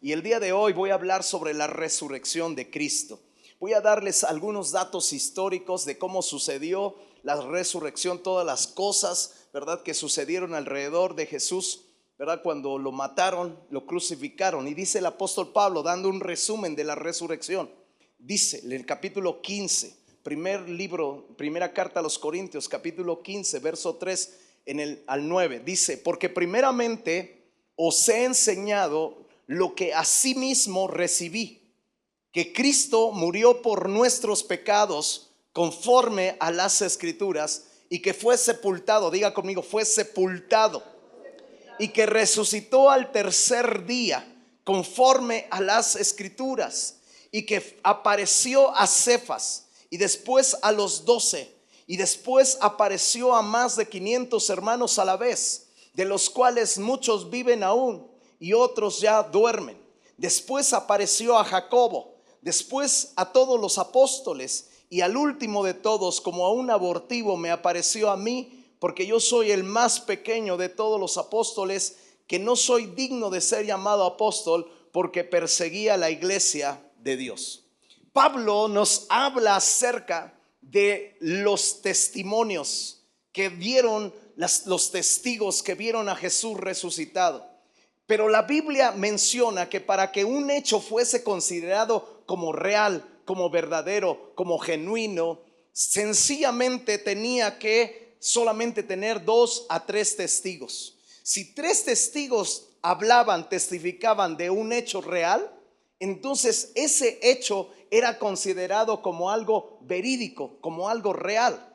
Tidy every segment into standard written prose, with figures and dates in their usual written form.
y el día de hoy voy a hablar sobre la resurrección de Cristo. Voy a darles algunos datos históricos de cómo sucedió la resurrección, todas las cosas, ¿verdad?, que sucedieron alrededor de Jesús, ¿verdad?, cuando lo mataron, lo crucificaron. Y dice el apóstol Pablo, dando un resumen de la resurrección, dice en el capítulo 15, primera carta a los Corintios, capítulo 15, verso 3 al 9, dice: porque primeramente os he enseñado lo que asimismo recibí, que Cristo murió por nuestros pecados conforme a las Escrituras, y que fue sepultado, diga conmigo, fue sepultado, y que resucitó al tercer día conforme a las Escrituras, y que apareció a Cefas y después a los 12, y después apareció a más de 500 hermanos a la vez, de los cuales muchos viven aún y otros ya duermen. Después apareció a Jacobo, después a todos los apóstoles, y al último de todos, como a un abortivo, me apareció a mí, porque yo soy el más pequeño de todos los apóstoles, que no soy digno de ser llamado apóstol, porque perseguía la iglesia de Dios. Pablo nos habla acerca de los testimonios que vieron, los testigos que vieron a Jesús resucitado. Pero la Biblia menciona que para que un hecho fuese considerado como real, como verdadero, como genuino, sencillamente tenía que solamente tener 2 a 3 testigos. Si 3 testigos hablaban, testificaban de un hecho real, entonces ese hecho era considerado como algo verídico, como algo real.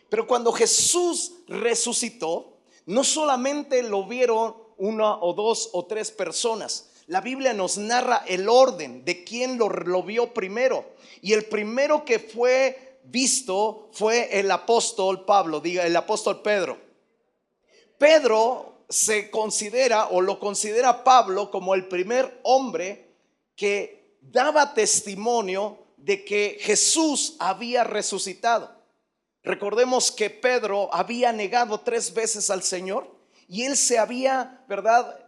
Pero cuando Jesús resucitó, no solamente lo vieron 1 o 2 o 3 personas. La Biblia nos narra el orden de quién lo vio primero. Y el primero que fue visto fue el apóstol Pablo, diga el apóstol Pedro. Pedro se considera, o lo considera Pablo, como el primer hombre que daba testimonio de que Jesús había resucitado. Recordemos que Pedro había negado 3 veces al Señor, y él se había, ¿verdad?,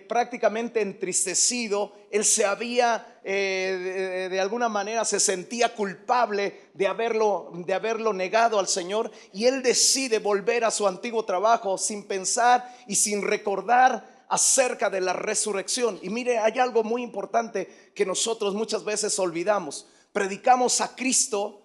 prácticamente entristecido. Él se había, de alguna manera se sentía culpable de haberlo negado al Señor, y él decide volver a su antiguo trabajo sin pensar y sin recordar acerca de la resurrección. Y mire, hay algo muy importante que nosotros muchas veces olvidamos. Predicamos a Cristo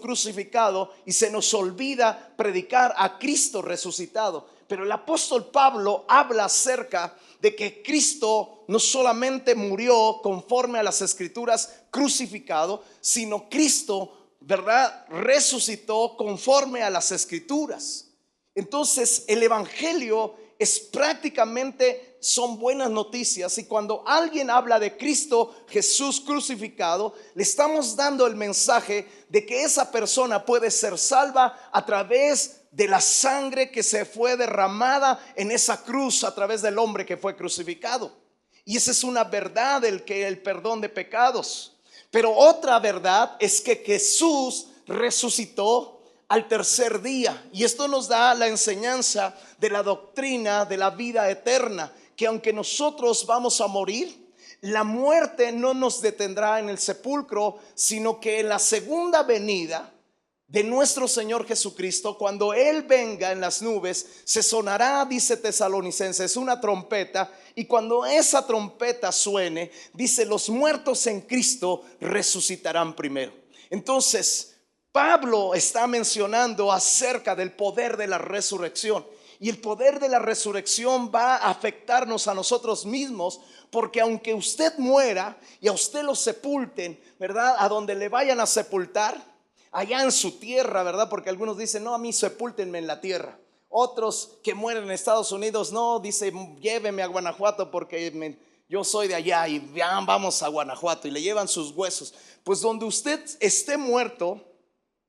crucificado, y se nos olvida predicar a Cristo resucitado. Pero el apóstol Pablo habla acerca de que Cristo no solamente murió conforme a las Escrituras crucificado, sino Cristo, ¿verdad?, resucitó conforme a las Escrituras. Entonces el evangelio es prácticamente, son buenas noticias, y cuando alguien habla de Cristo Jesús crucificado, le estamos dando el mensaje de que esa persona puede ser salva a través de la sangre que se fue derramada en esa cruz, a través del hombre que fue crucificado. Y esa es una verdad, el perdón de pecados. Pero otra verdad es que Jesús resucitó al tercer día, y esto nos da la enseñanza de la doctrina de la vida eterna, que aunque nosotros vamos a morir, la muerte no nos detendrá en el sepulcro, sino que en la segunda venida de nuestro Señor Jesucristo, cuando Él venga en las nubes, se sonará, dice Tesalonicenses, una trompeta, y cuando esa trompeta suene, dice, los muertos en Cristo resucitarán primero. Entonces Pablo está mencionando acerca del poder de la resurrección, y el poder de la resurrección va a afectarnos a nosotros mismos, porque aunque usted muera y a usted lo sepulten, ¿verdad?, a donde le vayan a sepultar, allá en su tierra, ¿verdad?, porque algunos dicen, no, a mí sepúltenme en la tierra. Otros que mueren en Estados Unidos, no, dice, lléveme a Guanajuato porque yo soy de allá, y ya vamos a Guanajuato, y le llevan sus huesos. Pues donde usted esté muerto,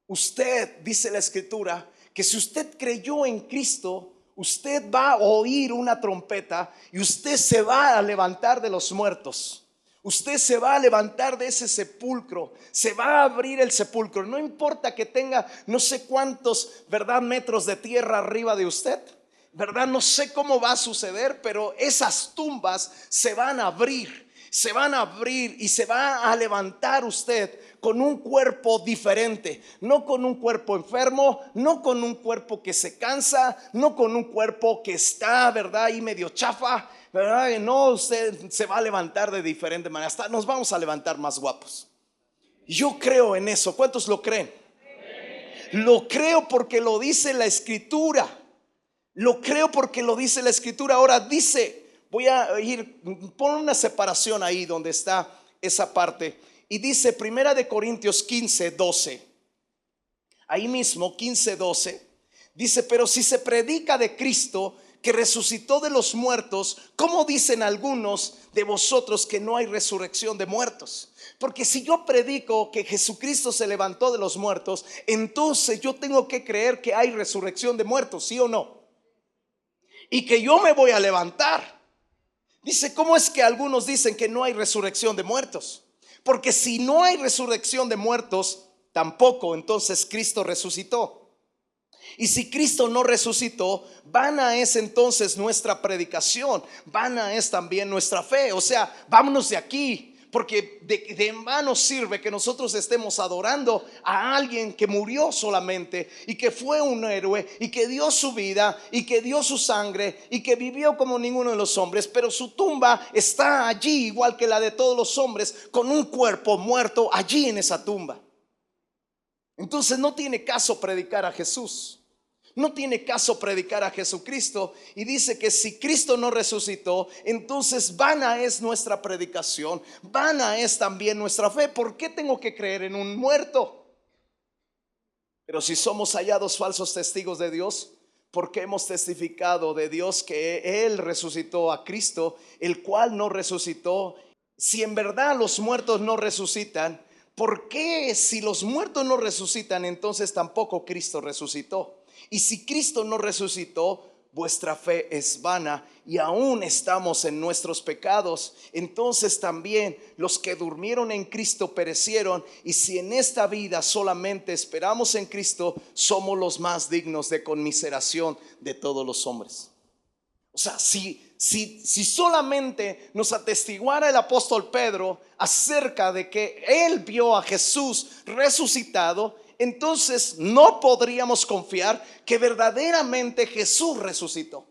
usted, dice la Escritura, que si usted creyó en Cristo, usted va a oír una trompeta y usted se va a levantar de los muertos. Usted se va a levantar de ese sepulcro, se va a abrir el sepulcro. No importa que tenga no sé cuántos, ¿verdad?, metros de tierra arriba de usted. ¿verdad? No sé cómo va a suceder, pero esas tumbas se van a abrir. Se van a abrir y se va a levantar usted con un cuerpo diferente, no con un cuerpo enfermo, no con un cuerpo que se cansa, no con un cuerpo que está, ¿verdad? Ahí medio chafa, ¿verdad? No, usted se va a levantar de diferente manera, hasta nos vamos a levantar más guapos. Yo creo en eso. ¿Cuántos lo creen? Lo creo porque lo dice la Escritura. Lo creo porque lo dice la Escritura. Ahora dice, voy a ir, pon una separación ahí donde está esa parte. Y dice Primera de Corintios 15:12. Ahí mismo 15:12. Dice, pero si se predica de Cristo que resucitó de los muertos, ¿cómo dicen algunos de vosotros que no hay resurrección de muertos? Porque si yo predico que Jesucristo se levantó de los muertos, entonces yo tengo que creer que hay resurrección de muertos, ¿sí o no? Y que yo me voy a levantar. Dice, ¿cómo es que algunos dicen que no hay resurrección de muertos? Porque si no hay resurrección de muertos, tampoco entonces Cristo resucitó. Y si Cristo no resucitó, vana es entonces nuestra predicación, vana es también nuestra fe. O sea, vámonos de aquí, porque de vano sirve que nosotros estemos adorando a alguien que murió solamente y que fue un héroe y que dio su vida y que dio su sangre y que vivió como ninguno de los hombres, pero su tumba está allí igual que la de todos los hombres, con un cuerpo muerto allí en esa tumba. Entonces no tiene caso predicar a Jesús. No tiene caso predicar a Jesucristo. Y dice que si Cristo no resucitó, entonces vana es nuestra predicación, vana es también nuestra fe. ¿Por qué tengo que creer en un muerto? Pero si somos hallados falsos testigos de Dios, porque hemos testificado de Dios que Él resucitó a Cristo, el cual no resucitó. Si en verdad los muertos no resucitan, ¿por qué si los muertos no resucitan, entonces tampoco Cristo resucitó? Y si Cristo no resucitó, vuestra fe es vana y aún estamos en nuestros pecados. Entonces también los que durmieron en Cristo perecieron. Y si en esta vida solamente esperamos en Cristo, somos los más dignos de conmiseración de todos los hombres. O sea, si solamente nos atestiguara el apóstol Pedro acerca de que él vio a Jesús resucitado, entonces no podríamos confiar que verdaderamente Jesús resucitó.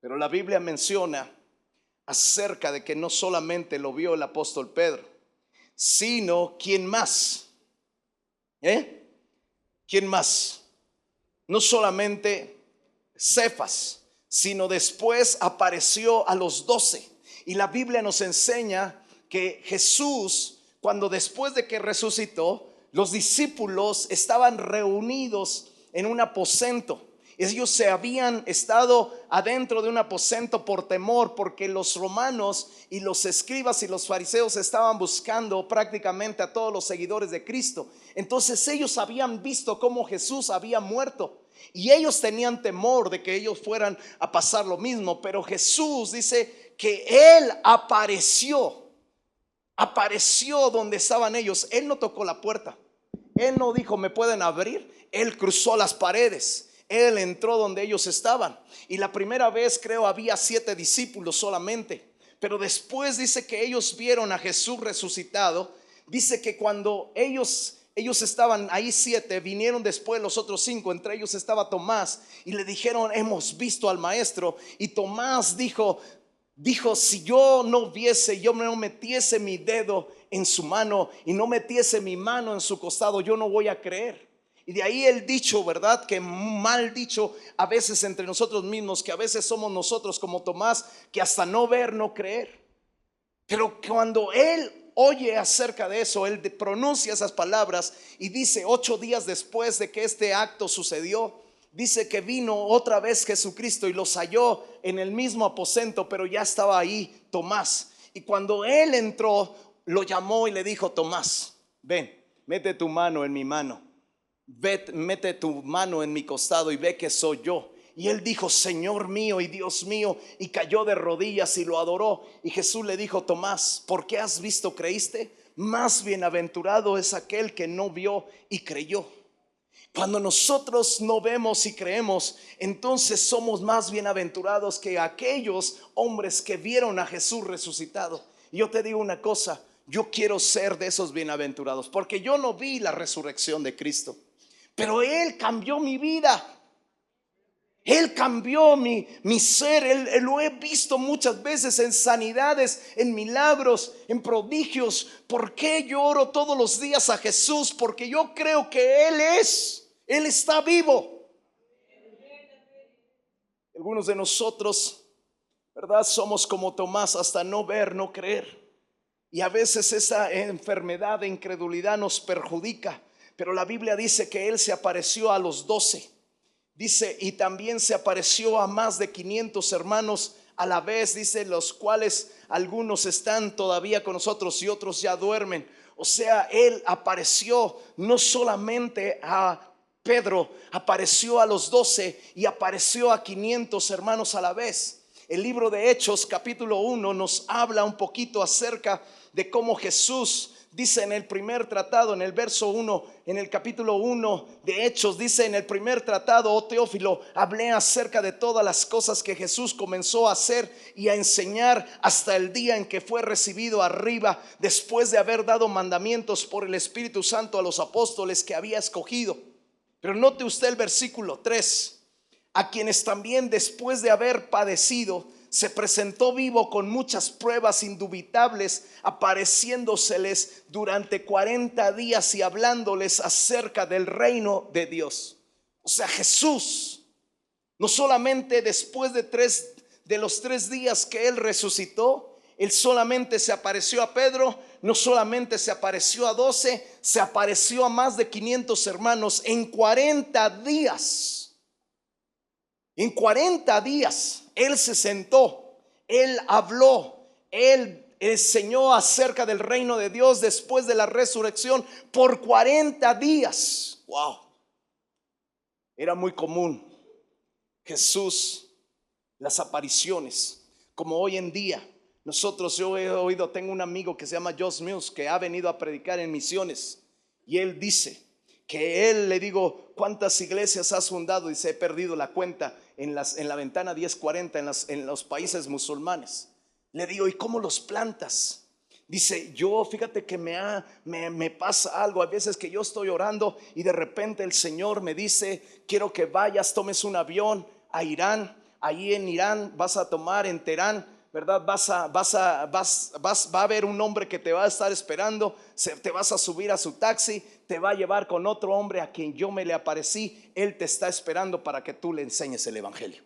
Pero la Biblia menciona acerca de que no solamente lo vio el apóstol Pedro, sino ¿quién más? ¿Quién más? No solamente Cefas, sino después apareció a los 12. Y la Biblia nos enseña que Jesús, cuando después de que resucitó, los discípulos estaban reunidos en un aposento. Ellos se habían estado adentro de un aposento por temor, porque los romanos y los escribas y los fariseos estaban buscando prácticamente a todos los seguidores de Cristo. Entonces ellos habían visto cómo Jesús había muerto y ellos tenían temor de que ellos fueran a pasar lo mismo. Pero Jesús dice que Él apareció donde estaban ellos. Él no tocó la puerta, Él no dijo me pueden abrir. Él cruzó las paredes, Él entró donde ellos estaban. Y la primera vez creo había 7 discípulos solamente, pero después dice que ellos vieron a Jesús resucitado. Dice que cuando ellos estaban ahí 7, vinieron después los otros 5, entre ellos estaba Tomás, y le dijeron hemos visto al maestro. Y Tomás dijo, si yo no viese, yo no metiese mi dedo en su mano y no metiese mi mano en su costado, yo no voy a creer. Y de ahí el dicho, ¿verdad? Que mal dicho a veces entre nosotros mismos, que a veces somos nosotros como Tomás, que hasta no ver, no creer. Pero cuando él oye acerca de eso, él pronuncia esas palabras y dice 8 días después de que este acto sucedió, dice que vino otra vez Jesucristo y los halló en el mismo aposento, pero ya estaba ahí Tomás. Y cuando él entró, lo llamó y le dijo, Tomás, ven, mete tu mano en mi mano, mete tu mano en mi costado y ve que soy yo. Y él dijo, Señor mío y Dios mío, y cayó de rodillas y lo adoró. Y Jesús le dijo, Tomás, ¿por qué has visto, creíste? Más bienaventurado es aquel que no vio y creyó. Cuando nosotros no vemos y creemos, entonces somos más bienaventurados que aquellos hombres que vieron a Jesús resucitado. Y yo te digo una cosa, yo quiero ser de esos bienaventurados, porque yo no vi la resurrección de Cristo, pero Él cambió mi vida. Él cambió mi ser. Él lo he visto muchas veces en sanidades, en milagros, en prodigios. ¿Por qué yo oro todos los días a Jesús? Porque yo creo que Él está vivo. Algunos de nosotros, ¿verdad? Somos como Tomás, hasta no ver, no creer. Y a veces esa enfermedad de incredulidad nos perjudica. Pero la Biblia dice que Él se apareció a los 12. Dice, y también se apareció a más de 500 hermanos a la vez, dice, los cuales algunos están todavía con nosotros y otros ya duermen. O sea, Él apareció no solamente a Pedro, apareció a los 12 y apareció a 500 hermanos a la vez. El libro de Hechos capítulo 1 nos habla un poquito acerca de cómo Jesús, dice en el primer tratado, en el verso 1, en el capítulo 1 de Hechos, dice en el primer tratado, oh Teófilo, hablé acerca de todas las cosas que Jesús comenzó a hacer y a enseñar hasta el día en que fue recibido arriba, después de haber dado mandamientos por el Espíritu Santo a los apóstoles que había escogido. Pero note usted el versículo 3, a quienes también después de haber padecido, se presentó vivo con muchas pruebas indubitables, apareciéndoseles durante 40 días y hablándoles acerca del reino de Dios. O sea, Jesús, no solamente después de los 3 días que Él resucitó, Él solamente se apareció a Pedro, no solamente se apareció a 12, se apareció a más de 500 hermanos en 40 días. En 40 días Él se sentó, Él habló, Él enseñó acerca del reino de Dios después de la resurrección por 40 días. Wow. Era muy común Jesús, las apariciones, como hoy en día. Yo he oído, tengo un amigo que se llama Josh Mills, que ha venido a predicar en misiones, y él dice que él, le digo, ¿cuántas iglesias has fundado? Dice, he perdido la cuenta en la ventana 1040 en los países musulmanes. Le digo, ¿y cómo los plantas? Dice, yo fíjate que me pasa algo. A veces que yo estoy orando y de repente el Señor me dice, quiero que vayas, tomes un avión a Irán. Ahí en Irán vas a tomar en Teherán, ¿verdad? Va a haber un hombre que te va a estar esperando, te vas a subir a su taxi, te va a llevar con otro hombre a quien yo me le aparecí. Él te está esperando para que tú le enseñes el evangelio.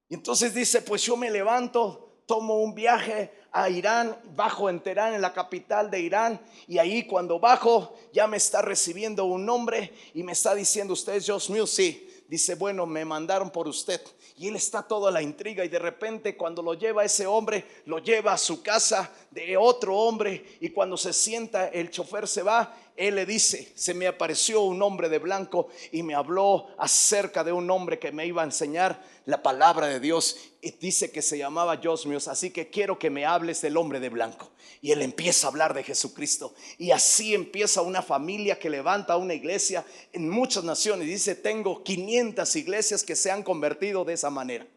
Y entonces dice, pues yo me levanto, tomo un viaje a Irán, bajo en Teherán, en la capital de Irán, y ahí cuando bajo ya me está recibiendo un hombre y me está diciendo, ¿usted es Josh Mills? Sí. Dice, bueno, me mandaron por usted. Y él está toda la intriga, y de repente cuando lo lleva ese hombre, lo lleva a su casa de otro hombre, y cuando se sienta el chofer se va, él le dice, se me apareció un hombre de blanco y me habló acerca de un hombre que me iba a enseñar la palabra de Dios, y dice que se llamaba Josh Mills, así que quiero que me hables del hombre de blanco. Y él empieza a hablar de Jesucristo, y así empieza una familia que levanta una iglesia en muchas naciones. Dice, tengo 500 iglesias que se han convertido de esa manera.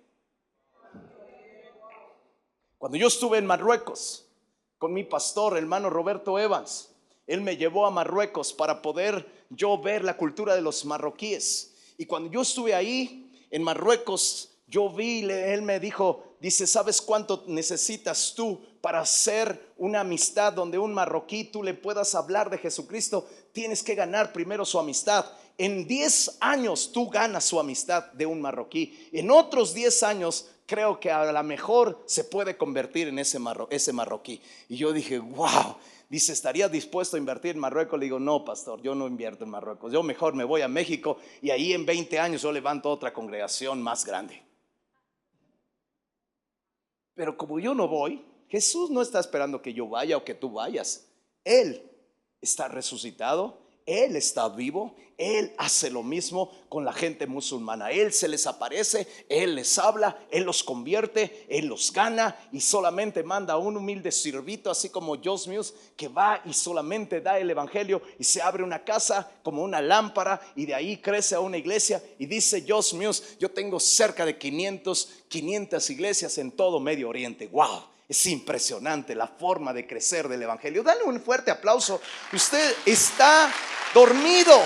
Cuando yo estuve en Marruecos con mi pastor, hermano Roberto Evans, él me llevó a Marruecos para poder yo ver la cultura de los marroquíes. Y cuando yo estuve ahí en Marruecos, yo vi, él me dijo, dice, ¿sabes cuánto necesitas tú para hacer una amistad donde un marroquí tú le puedas hablar de Jesucristo? Tienes que ganar primero su amistad. En 10 años tú ganas su amistad de un marroquí. En otros 10 años creo que a lo mejor se puede convertir en ese marroquí. Y yo dije, wow. Dice, ¿estarías dispuesto a invertir en Marruecos? Le digo, no, pastor, yo no invierto en Marruecos. Yo mejor me voy a México y ahí en 20 años yo levanto otra congregación más grande. Pero como yo no voy, Jesús no está esperando que yo vaya o que tú vayas. Él está resucitado, Él está vivo, Él hace lo mismo con la gente musulmana. Él se les aparece, Él les habla, Él los convierte, Él los gana y solamente manda a un humilde siervito, así como Josh Mills, que va y solamente da el evangelio y se abre una casa como una lámpara y de ahí crece a una iglesia. Y dice Josh Mills: yo tengo cerca de 500 iglesias en todo Medio Oriente. ¡Wow! Es impresionante la forma de crecer del evangelio. Dale un fuerte aplauso. Usted está dormido.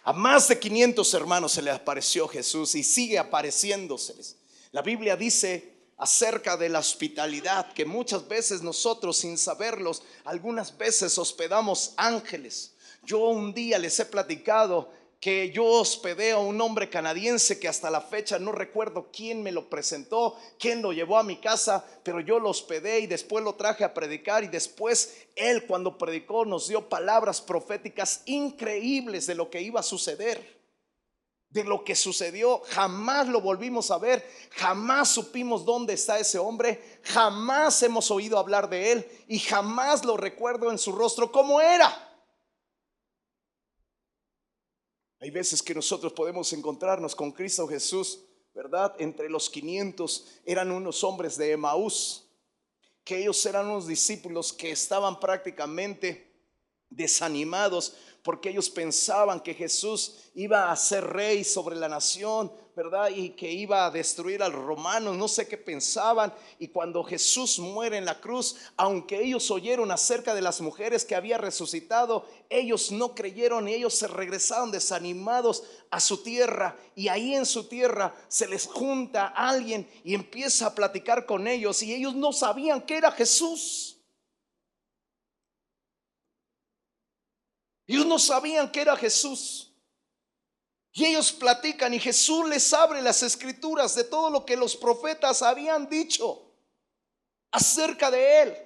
A más de 500 hermanos se le apareció Jesús y sigue apareciéndoseles. La Biblia dice acerca de la hospitalidad que muchas veces nosotros, sin saberlos, algunas veces hospedamos ángeles. Yo un día les he platicado que yo hospedé a un hombre canadiense que hasta la fecha no recuerdo quién me lo presentó, quién lo llevó a mi casa, pero yo lo hospedé y después lo traje a predicar. Y después él, cuando predicó, nos dio palabras proféticas increíbles de lo que iba a suceder, de lo que sucedió. Jamás lo volvimos a ver, jamás supimos dónde está ese hombre, jamás hemos oído hablar de él y jamás lo recuerdo en su rostro cómo era. Hay veces que nosotros podemos encontrarnos con Cristo Jesús, ¿verdad? Entre los 500 eran unos hombres de Emaús, que ellos eran unos discípulos que estaban prácticamente desanimados porque ellos pensaban que Jesús iba a ser rey sobre la nación, ¿verdad? Y que iba a destruir a los romanos, no sé qué pensaban. Y cuando Jesús muere en la cruz, aunque ellos oyeron acerca de las mujeres que había resucitado, ellos no creyeron y ellos se regresaron desanimados a su tierra. Y ahí en su tierra se les junta alguien y empieza a platicar con ellos y ellos no sabían que era Jesús. Ellos no sabían que era Jesús. Y ellos platican y Jesús les abre las escrituras de todo lo que los profetas habían dicho acerca de él.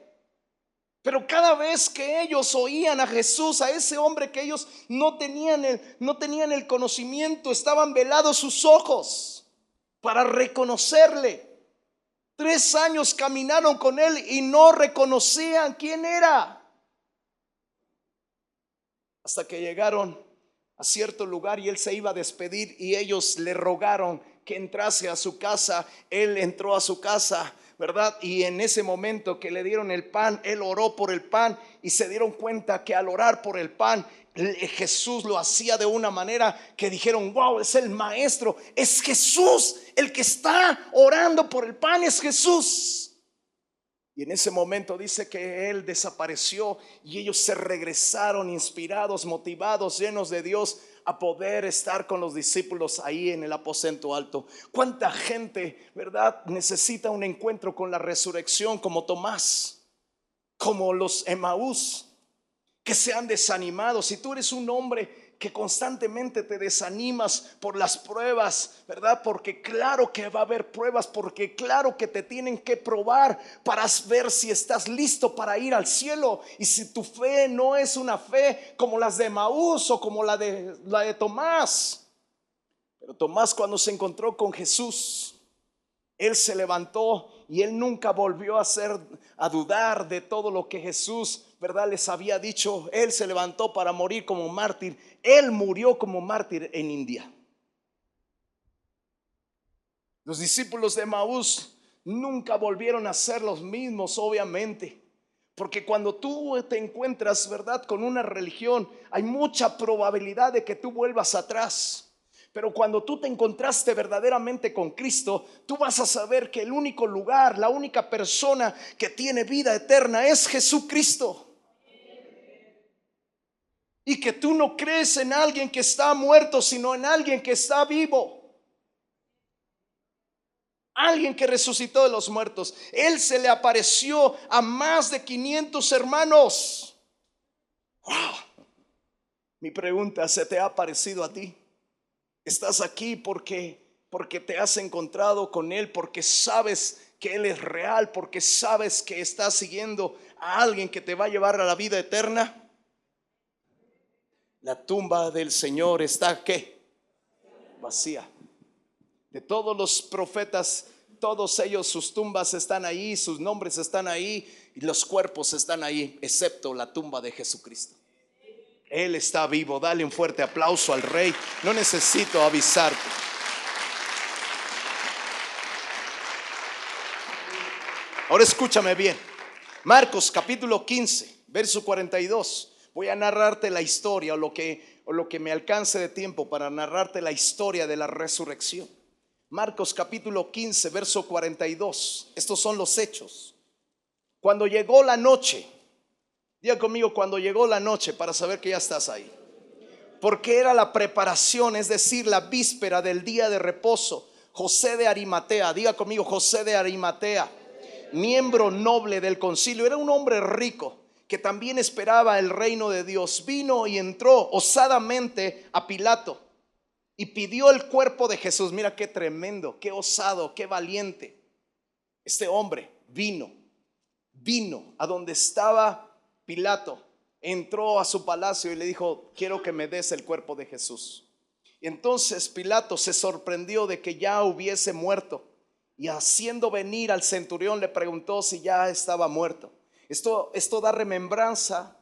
Pero cada vez que ellos oían a Jesús, a ese hombre que ellos no tenían el conocimiento, estaban velados sus ojos para reconocerle. 3 años caminaron con él y no reconocían quién era. Hasta que llegaron a cierto lugar y él se iba a despedir y ellos le rogaron que entrase a su casa. Él entró a su casa, ¿verdad? Y en ese momento que le dieron el pan, él oró por el pan y se dieron cuenta que al orar por el pan, Jesús lo hacía de una manera que dijeron: wow, es el maestro, es Jesús, el que está orando por el pan es Jesús. Y en ese momento dice que él desapareció y ellos se regresaron inspirados, motivados, llenos de Dios, a poder estar con los discípulos ahí en el aposento alto. ¿Cuánta gente, verdad, necesita un encuentro con la resurrección, como Tomás, como los Emaús, que se han desanimado? Si tú eres un hombre que constantemente te desanimas por las pruebas, ¿verdad? Porque claro que va a haber pruebas, porque claro que te tienen que probar para ver si estás listo para ir al cielo. Y si tu fe no es una fe como las de Emaús o como la de Tomás. Pero Tomás, cuando se encontró con Jesús, él se levantó y él nunca volvió a dudar de todo lo que Jesús, ¿verdad?, les había dicho. Él se levantó para morir como mártir. Él murió como mártir en India. Los discípulos de Emaús nunca volvieron a ser los mismos, obviamente, porque cuando tú te encuentras, ¿verdad?, con una religión, hay mucha probabilidad de que tú vuelvas atrás. Pero cuando tú te encontraste verdaderamente con Cristo, tú vas a saber que el único lugar, la única persona que tiene vida eterna es Jesucristo. Y que tú no crees en alguien que está muerto, sino en alguien que está vivo. Alguien que resucitó de los muertos. Él se le apareció a más de 500 hermanos. Wow. Mi pregunta: ¿se te ha aparecido a ti? Estás aquí porque te has encontrado con él, porque sabes que él es real, porque sabes que estás siguiendo a alguien que te va a llevar a la vida eterna. La tumba del Señor está, ¿qué? Vacía. De todos los profetas, Todos ellos, sus tumbas están ahí, sus nombres están ahí y los cuerpos están ahí, excepto la tumba de Jesucristo. Él está vivo. Dale un fuerte aplauso al Rey. No necesito avisarte. Ahora escúchame bien. Marcos capítulo 15, verso 42. Voy a narrarte la historia o lo que me alcance de tiempo para narrarte la historia de la resurrección. Marcos capítulo 15, verso 42. Estos son los hechos. Cuando llegó la noche, diga conmigo, cuando llegó la noche, para saber que ya estás ahí. Porque era la preparación, es decir, la víspera del día de reposo. José de Arimatea, diga conmigo, José de Arimatea, miembro noble del concilio, era un hombre rico que también esperaba el reino de Dios. Vino y entró osadamente a Pilato y pidió el cuerpo de Jesús. Mira qué tremendo, qué osado, qué valiente. Este hombre vino a donde estaba Pilato, entró a su palacio y le dijo: quiero que me des el cuerpo de Jesús. Y entonces Pilato se sorprendió de que ya hubiese muerto, y haciendo venir al centurión le preguntó si ya estaba muerto. Esto da remembranza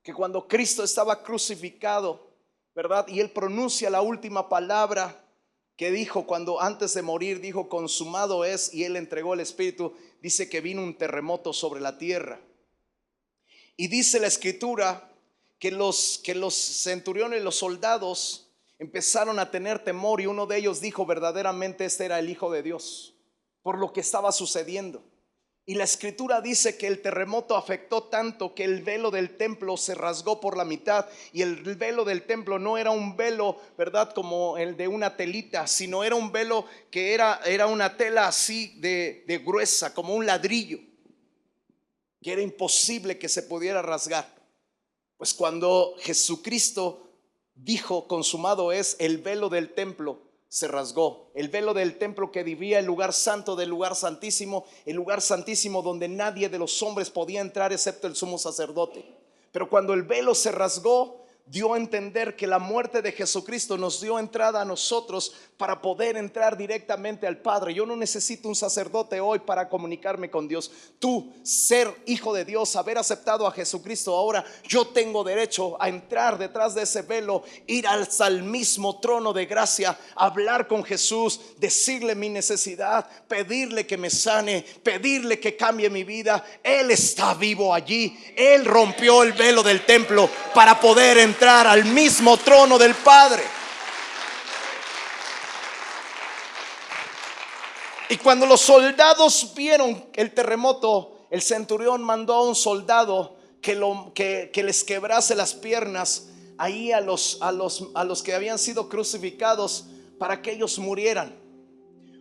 que cuando Cristo estaba crucificado, ¿verdad? Y él pronuncia la última palabra que dijo cuando antes de morir, dijo: consumado es, y él entregó el espíritu. Dice que vino un terremoto sobre la tierra. Y dice la escritura que los centuriones, los soldados, empezaron a tener temor, y uno de ellos dijo: verdaderamente este era el Hijo de Dios, por lo que estaba sucediendo. Y la escritura dice que el terremoto afectó tanto que el velo del templo se rasgó por la mitad. Y el velo del templo no era un velo, ¿verdad?, como el de una telita, sino era un velo que era una tela así de gruesa, como un ladrillo, que era imposible que se pudiera rasgar. Pues cuando Jesucristo dijo: consumado es, el velo del templo se rasgó. El velo del templo que dividía el lugar santo del lugar santísimo, el lugar santísimo donde nadie de los hombres podía entrar excepto el sumo sacerdote. Pero cuando el velo se rasgó, dio a entender que la muerte de Jesucristo nos dio entrada a nosotros para poder entrar directamente al Padre. Yo no necesito un sacerdote hoy para comunicarme con Dios. Tú, ser hijo de Dios, haber aceptado a Jesucristo, ahora yo tengo derecho a entrar detrás de ese velo, ir al mismo trono de gracia, hablar con Jesús, decirle mi necesidad, pedirle que me sane, pedirle que cambie mi vida. Él está vivo allí. Él rompió el velo del templo para poder entrar al mismo trono del Padre. Y cuando los soldados vieron el terremoto, el centurión mandó a un soldado que les quebrase las piernas ahí a los que habían sido crucificados, para que ellos murieran.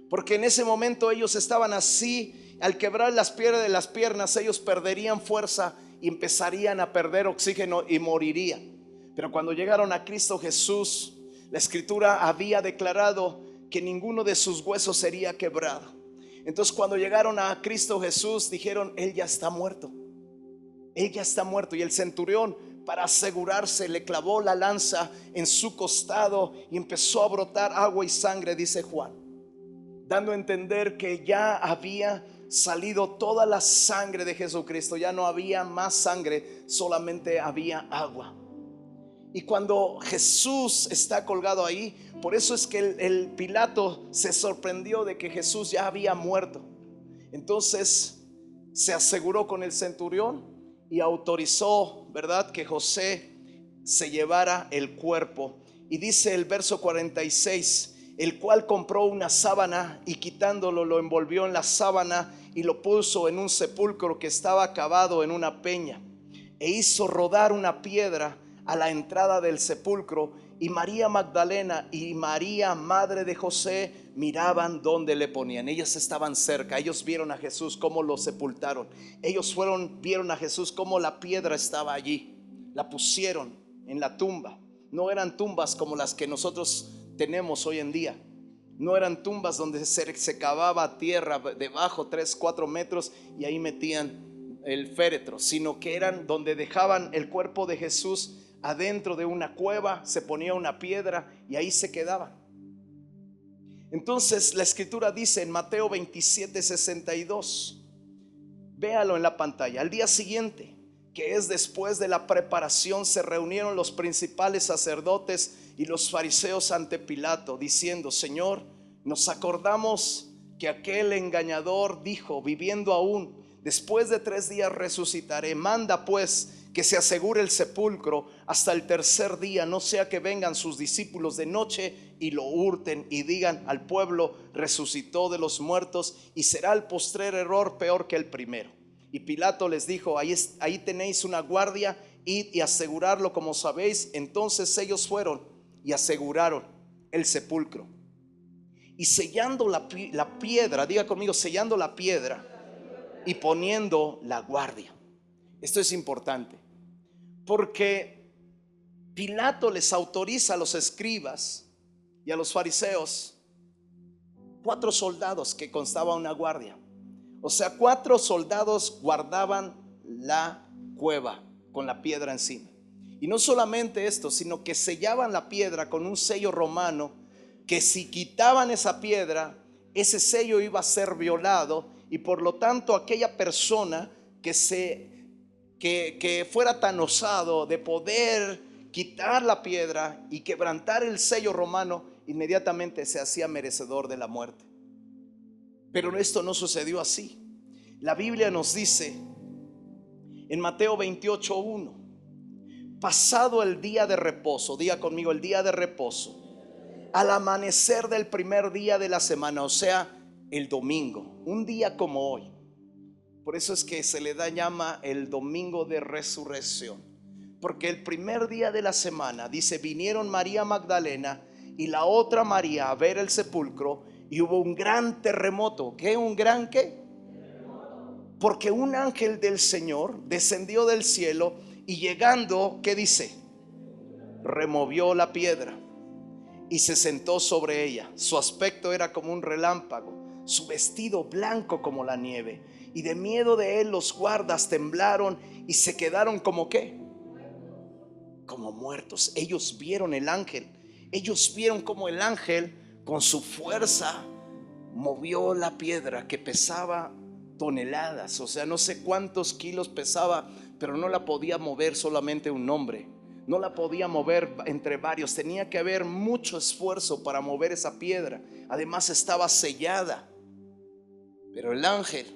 Porque en ese momento ellos estaban así. Al quebrar las piernas, ellos perderían fuerza y empezarían a perder oxígeno y morirían. Pero cuando llegaron a Cristo Jesús, la escritura había declarado que ninguno de sus huesos sería quebrado. Entonces cuando llegaron a Cristo Jesús, dijeron: Él ya está muerto. Él ya está muerto. Y el centurión, para asegurarse, le clavó la lanza en su costado y empezó a brotar agua y sangre, dice Juan, dando a entender que ya había salido toda la sangre de Jesucristo. Ya no había más sangre, solamente había agua. Y cuando Jesús está colgado ahí, por eso es que el Pilato se sorprendió de que Jesús ya había muerto. Entonces se aseguró con el centurión y autorizó, ¿verdad?, que José se llevara el cuerpo. Y dice el verso 46: el cual compró una sábana y quitándolo lo envolvió en la sábana y lo puso en un sepulcro que estaba cavado en una peña, e hizo rodar una piedra a la entrada del sepulcro. Y María Magdalena y María, madre de José, miraban donde le ponían. Ellas estaban cerca. Ellos vieron a Jesús cómo lo sepultaron. Ellos vieron a Jesús cómo la piedra estaba allí. La pusieron en la tumba. No eran tumbas como las que nosotros tenemos hoy en día. No eran tumbas donde se cavaba tierra debajo 3-4 metros y ahí metían el féretro, sino que eran donde dejaban el cuerpo de Jesús adentro de una cueva, se ponía una piedra y ahí se quedaban. Entonces la escritura dice en Mateo 27:62, véalo en la pantalla. Al día siguiente, que es después de la preparación, se reunieron los principales sacerdotes y los fariseos ante Pilato, diciendo: Señor, nos acordamos que aquel engañador dijo, viviendo aún, después de 3 días resucitaré. Manda pues que se asegure el sepulcro hasta el tercer día, no sea que vengan sus discípulos de noche y lo hurten y digan al pueblo: resucitó de los muertos, y será el postrer error peor que el primero. Y Pilato les dijo: ahí tenéis una guardia, id y asegurarlo como sabéis. Entonces ellos fueron y aseguraron el sepulcro, y sellando la piedra, diga conmigo, sellando la piedra y poniendo la guardia. Esto es importante, porque Pilato les autoriza a los escribas y a los fariseos 4 soldados que constaba una guardia. O sea, 4 soldados guardaban la cueva con la piedra encima. Y no solamente esto, sino que sellaban la piedra con un sello romano, que si quitaban esa piedra, ese sello iba a ser violado, y por lo tanto aquella persona que fuera tan osado de poder quitar la piedra y quebrantar el sello romano, inmediatamente se hacía merecedor de la muerte. Pero esto no sucedió así. La Biblia nos dice en Mateo 28:1, pasado el día de reposo, diga conmigo, el día de reposo, al amanecer del primer día de la semana, o sea, el domingo, un día como hoy. Por eso es que se le llama el domingo de resurrección, porque el primer día de la semana, dice, vinieron María Magdalena y la otra María a ver el sepulcro, y hubo un gran terremoto. ¿Qué? ¿Un gran qué? Porque un ángel del Señor descendió del cielo y llegando, ¿qué dice? Removió la piedra y se sentó sobre ella. Su aspecto era como un relámpago, su vestido blanco como la nieve, y de miedo de él los guardas temblaron y se quedaron como ¿qué? Como muertos. Ellos vieron el ángel. Ellos vieron como el ángel con su fuerza movió la piedra que pesaba toneladas, o sea, no sé cuántos kilos pesaba, pero no la podía mover solamente un hombre, no la podía mover entre varios, tenía que haber mucho esfuerzo para mover esa piedra. Además estaba sellada, pero el ángel,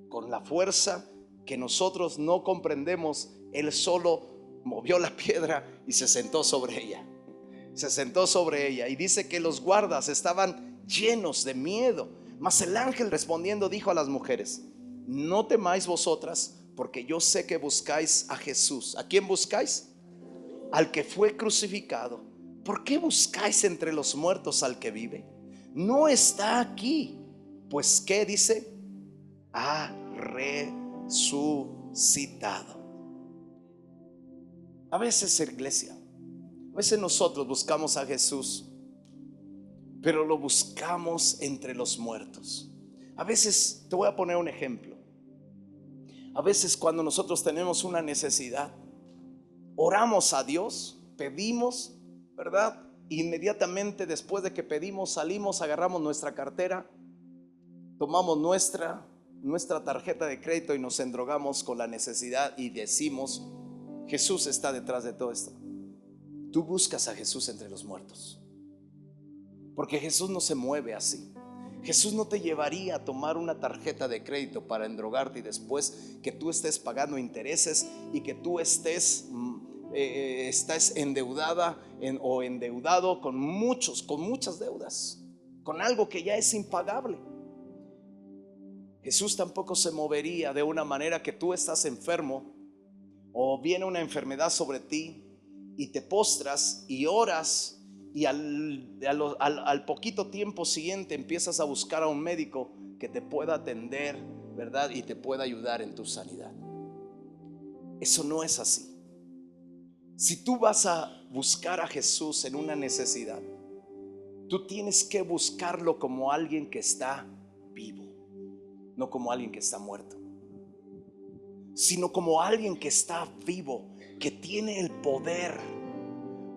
con la fuerza que nosotros no comprendemos, él solo movió la piedra y se sentó sobre ella. Se sentó sobre ella, y dice que los guardas estaban llenos de miedo. Mas el ángel respondiendo dijo a las mujeres: no temáis vosotras, porque yo sé que buscáis a Jesús. ¿A quién buscáis? Al que fue crucificado. ¿Por qué buscáis entre los muertos al que vive? No está aquí, pues ¿qué dice? Ha resucitado. A veces, iglesia, a veces nosotros buscamos a Jesús, pero lo buscamos entre los muertos. A veces, te voy a poner un ejemplo. A veces cuando nosotros tenemos una necesidad, oramos a Dios, pedimos, ¿verdad? Inmediatamente después de que pedimos, salimos, agarramos nuestra cartera, tomamos nuestra tarjeta de crédito y nos endrogamos con la necesidad y decimos: Jesús está detrás de todo esto. Tú buscas a Jesús entre los muertos, porque Jesús no se mueve así. Jesús no te llevaría a tomar una tarjeta de crédito para endrogarte y después que tú estés pagando intereses y que tú estés endeudada o endeudado con muchas deudas, con algo que ya es impagable. Jesús tampoco se movería de una manera que tú estás enfermo o viene una enfermedad sobre ti y te postras y oras, y al poquito tiempo siguiente empiezas a buscar a un médico que te pueda atender, ¿verdad? Y te pueda ayudar en tu sanidad. Eso no es así. Si tú vas a buscar a Jesús en una necesidad, tú tienes que buscarlo como alguien que está vivo, no como alguien que está muerto, sino como alguien que está vivo, que tiene el poder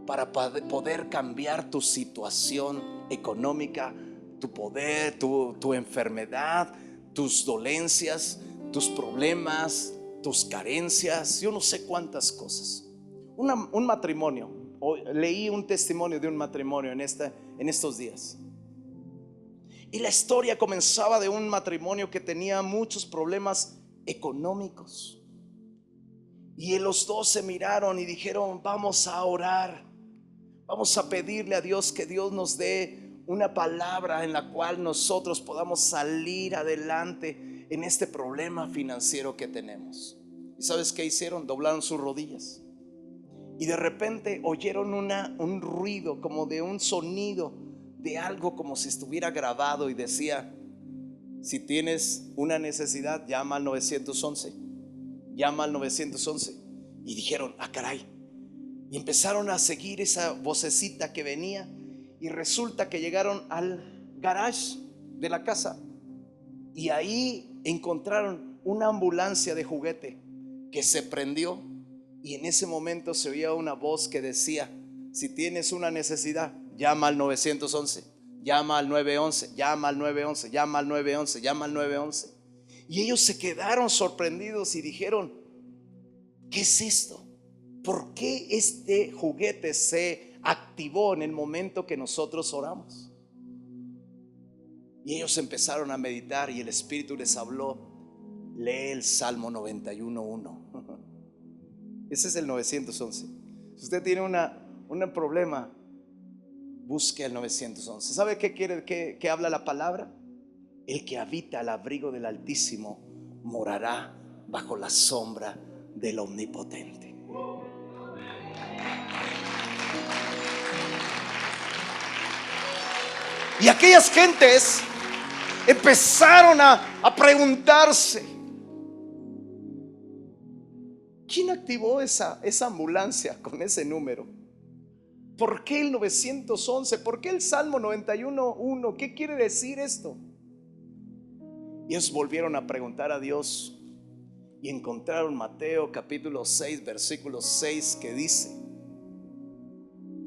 para poder cambiar tu situación económica, tu poder, tu enfermedad, tus dolencias, tus problemas, tus carencias, yo no sé cuántas cosas. Un matrimonio, leí un testimonio de un matrimonio en estos días. Y la historia comenzaba de un matrimonio que tenía muchos problemas económicos. Y los dos se miraron y dijeron: vamos a orar, vamos a pedirle a Dios que Dios nos dé una palabra en la cual nosotros podamos salir adelante en este problema financiero que tenemos. ¿Y sabes qué hicieron? Doblaron sus rodillas. Y de repente oyeron un ruido, como de un sonido, de algo como si estuviera grabado, y decía: si tienes una necesidad, llama al 911. Llama al 911. Y dijeron: ah, caray. Y empezaron a seguir esa vocecita que venía. Y resulta que llegaron al garage de la casa. Y ahí encontraron una ambulancia de juguete que se prendió. Y en ese momento se oía una voz que decía: si tienes una necesidad, llama al 911, llama al 911, llama al 911, llama al 911, llama al 911. Y ellos se quedaron sorprendidos y dijeron: ¿qué es esto? ¿Por qué este juguete se activó en el momento que nosotros oramos? Y ellos empezaron a meditar y el Espíritu les habló: lee el Salmo 91:1. Ese es el 911. Si usted tiene un problema, busque el 911. ¿Sabe qué quiere que habla la palabra? El que habita al abrigo del Altísimo morará bajo la sombra del Omnipotente. Y aquellas gentes empezaron a preguntarse: ¿quién activó esa ambulancia con ese número? ¿Por qué el 911? ¿Por qué el Salmo 91:1? ¿Qué quiere decir esto? Y ellos volvieron a preguntar a Dios y encontraron Mateo capítulo 6 versículo 6, que dice: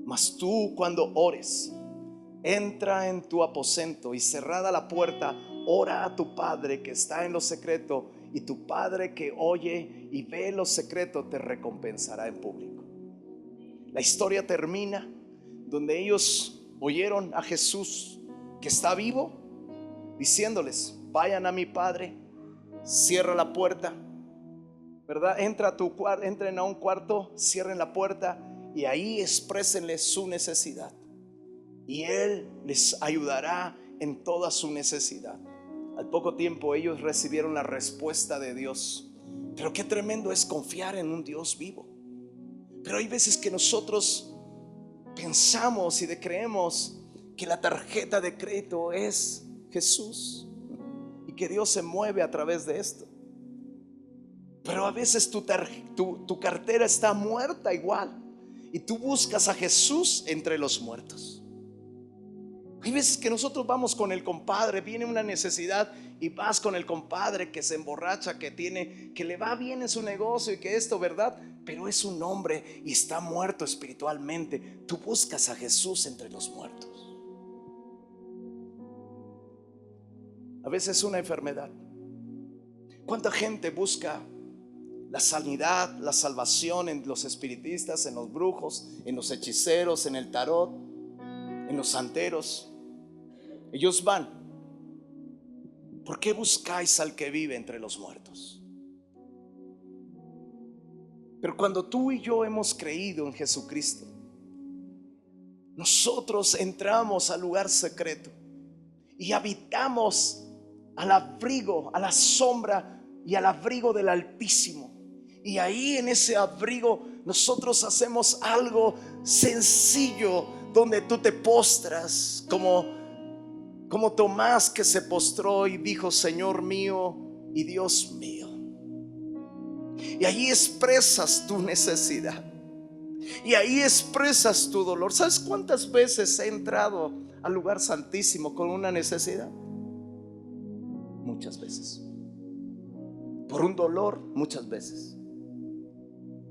mas tú, cuando ores, entra en tu aposento y cerrada la puerta, ora a tu Padre que está en lo secreto, y tu Padre que oye y ve lo secreto te recompensará en público. La historia termina donde ellos oyeron a Jesús, que está vivo, diciéndoles: vayan a mi Padre, cierra la puerta, ¿verdad? Entren a un cuarto, cierren la puerta y ahí exprésenle su necesidad, y Él les ayudará en toda su necesidad. Al poco tiempo ellos recibieron la respuesta de Dios. Pero qué tremendo es confiar en un Dios vivo. Pero hay veces que nosotros pensamos y creemos que la tarjeta de crédito es Jesús y que Dios se mueve a través de esto. Pero a veces tu cartera está muerta igual, y tú buscas a Jesús entre los muertos. Hay veces que nosotros vamos con el compadre, viene una necesidad y vas con el compadre que se emborracha, que le va bien en su negocio y que esto, ¿verdad? Pero es un hombre y está muerto espiritualmente. Tú buscas a Jesús entre los muertos. A veces una enfermedad. ¿Cuánta gente busca la sanidad, la salvación en los espiritistas, en los brujos, en los hechiceros, en el tarot, en los santeros? Ellos van. ¿Por qué buscáis al que vive entre los muertos? Pero cuando tú y yo hemos creído en Jesucristo, nosotros entramos al lugar secreto y habitamos al abrigo, a la sombra y al abrigo del Altísimo. Y ahí en ese abrigo nosotros hacemos algo sencillo, donde tú te postras como Tomás, que se postró y dijo: Señor mío y Dios mío. Y ahí expresas tu necesidad, y ahí expresas tu dolor. ¿Sabes cuántas veces he entrado al lugar santísimo con una necesidad? Muchas veces. Por un dolor, muchas veces.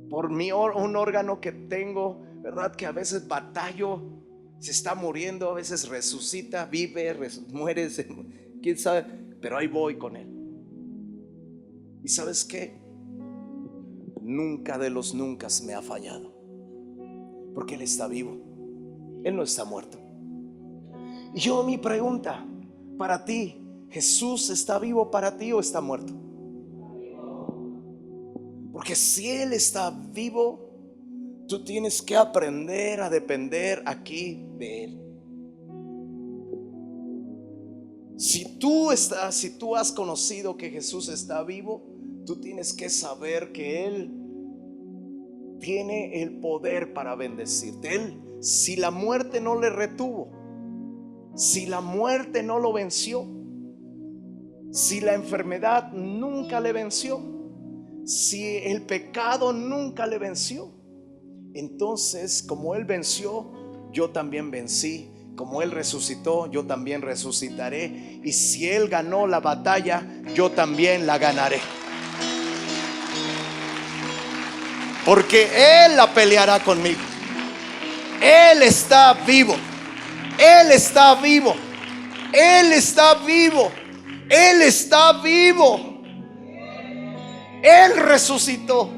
Por un órgano que tengo, ¿verdad? Que a veces batallo Se está muriendo, a veces resucita, vive, muere, quién sabe, pero ahí voy con Él. ¿Y sabes qué? Nunca de los nunca me ha fallado, porque Él está vivo, Él no está muerto. Y yo, mi pregunta para ti: ¿Jesús está vivo para ti o está muerto? Porque si Él está vivo, tú tienes que aprender a depender aquí de Él. Si tú has conocido que Jesús está vivo, tú tienes que saber que Él tiene el poder para bendecirte. Él, si la muerte no le retuvo, si la muerte no lo venció, si la enfermedad nunca le venció, si el pecado nunca le venció, entonces como Él venció, yo también vencí. Como Él resucitó, yo también resucitaré. Y si Él ganó la batalla, yo también la ganaré. Porque Él la peleará conmigo. Él está vivo. Él está vivo. Él está vivo. Él está vivo. Él resucitó.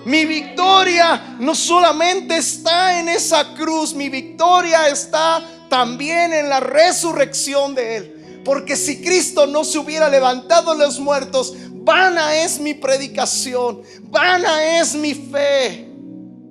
Mi victoria no solamente está en esa cruz, mi victoria está también en la resurrección de Él. Porque si Cristo no se hubiera levantado de los muertos, vana es mi predicación, vana es mi fe.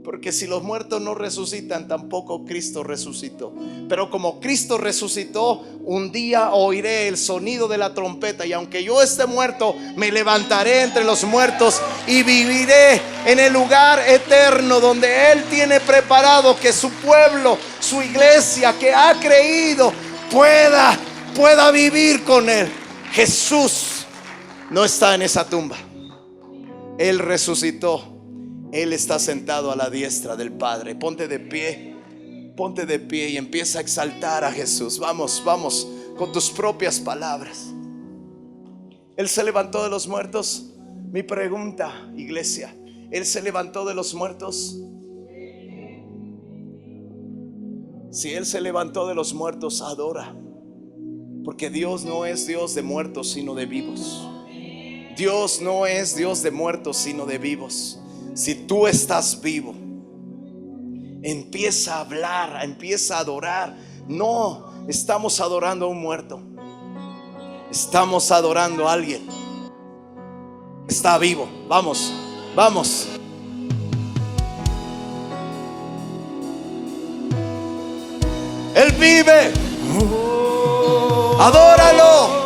Porque si los muertos no resucitan, tampoco Cristo resucitó. Pero como Cristo resucitó, un día oiré el sonido de la trompeta, y aunque yo esté muerto, me levantaré entre los muertos y viviré en el lugar eterno donde Él tiene preparado, que su pueblo, su iglesia que ha creído, pueda vivir con Él. Jesús no está en esa tumba. Él resucitó. Él está sentado a la diestra del Padre. Ponte de pie y empieza a exaltar a Jesús. Vamos con tus propias palabras. Él se levantó de los muertos. Mi pregunta, iglesia: ¿Él se levantó de los muertos? Si Él se levantó de los muertos, adora. Porque Dios no es Dios de muertos, sino de vivos. Dios no es Dios de muertos, sino de vivos. Si tú estás vivo, empieza a hablar, empieza a adorar. No estamos adorando a un muerto, estamos adorando a alguien que está vivo. Vamos. Él vive. Adóralo.